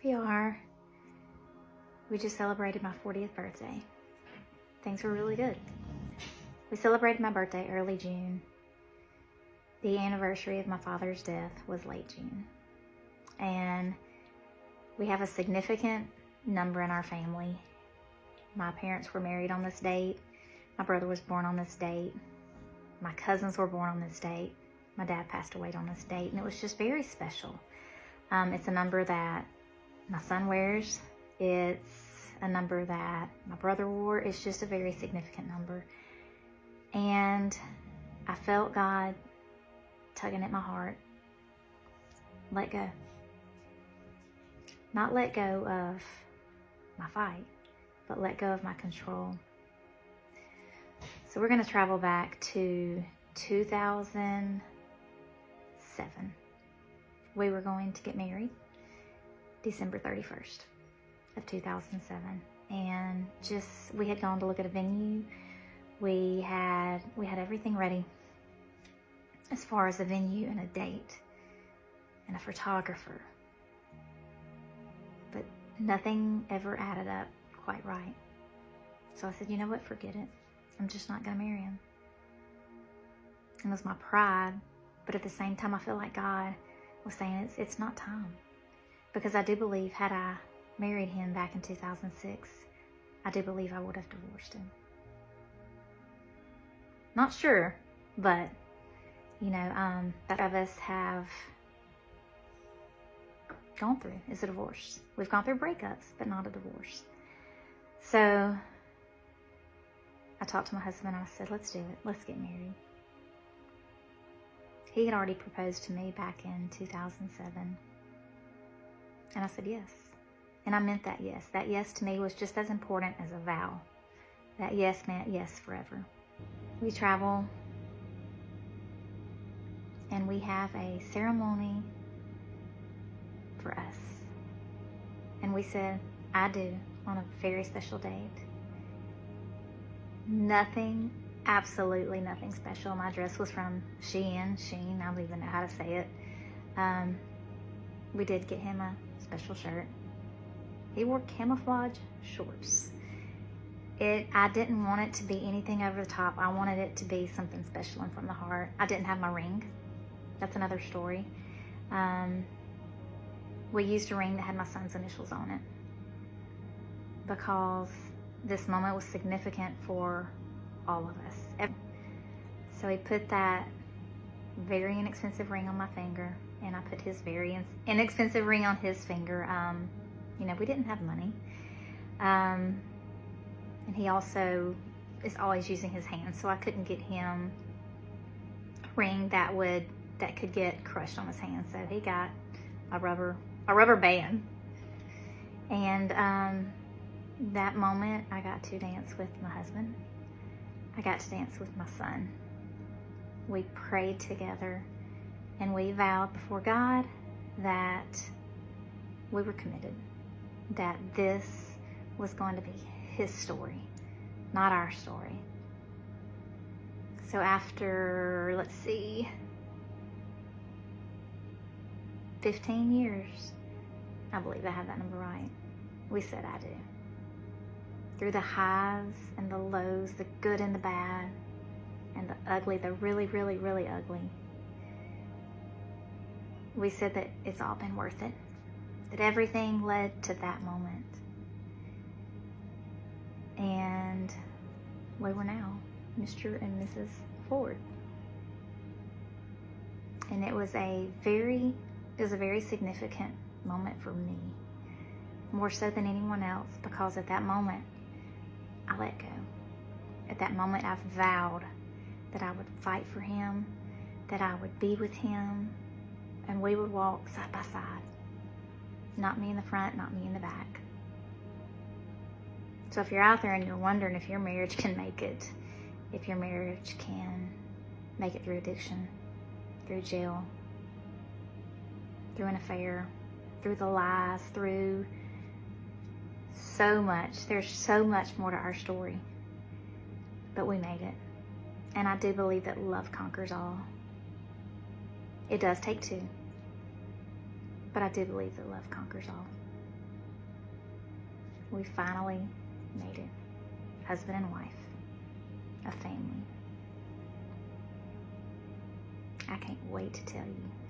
We are. We just celebrated my 40th birthday. Things were really good. We celebrated my birthday early June. The anniversary of my father's death was late June. And we have a significant number in our family. My parents were married on this date. My brother was born on this date. My cousins were born on this date. My dad passed away on this date, and it was just very special. It's a number that my son wears. It's a number that my brother wore. It's just a very significant number. And I felt God tugging at my heart. Let go. Not let go of my fight, but let go of my control. So we're going to travel back to 2007. We were going to get married December 31st of 2007. And we had gone to look at a venue. We had everything ready as far as a venue and a date and a photographer. But nothing ever added up quite right. So I said, you know what, forget it. I'm just not going to marry him. And it was my pride, but at the same time, I feel like God was saying it's not time. Because I do believe, had I married him back in 2006, I do believe I would have divorced him. Not sure, but, that of us have gone through is a divorce. We've gone through breakups, but not a divorce. So I talked to my husband and I said, let's do it. Let's get married. He had already proposed to me back in 2007. And I said yes. And I meant that yes. That yes to me was just as important as a vow. That yes meant yes forever. We travel and we have a ceremony for us. And we said, I do, on a very special date. Nothing, absolutely nothing special. My dress was from Shein, I don't even know how to say it. We did get him a special shirt. He wore camouflage shorts. I didn't want it to be anything over the top. I wanted it to be something special and from the heart. I didn't have my ring. That's another story. We used a ring that had my son's initials on it because this moment was significant for all of us. So he put that very inexpensive ring on my finger, and I put his very inexpensive ring on his finger. We didn't have money. And he also is always using his hands, so I couldn't get him a ring that could get crushed on his hand. So he got a rubber band. And that moment, I got to dance with my husband. I got to dance with my son. We prayed together and we vowed before God that we were committed, that this was going to be his story, not our story. So after, 15 years, I believe I have that number right, we said I do. Through the highs and the lows, the good and the bad, and the ugly, the really, really, really ugly, we said that it's all been worth it, that everything led to that moment. And we were now Mr. and Mrs. Ford. And it was a very significant moment for me, more so than anyone else, because at that moment, I let go. At that moment, I vowed that I would fight for him, that I would be with him, and we would walk side by side. Not me in the front, not me in the back. So if you're out there and you're wondering if your marriage can make it, if your marriage can make it through addiction, through jail, through an affair, through the lies, through so much. There's so much more to our story. But we made it. And I do believe that love conquers all. It does take two. But I do believe that love conquers all. We finally made it. Husband and wife. A family. I can't wait to tell you.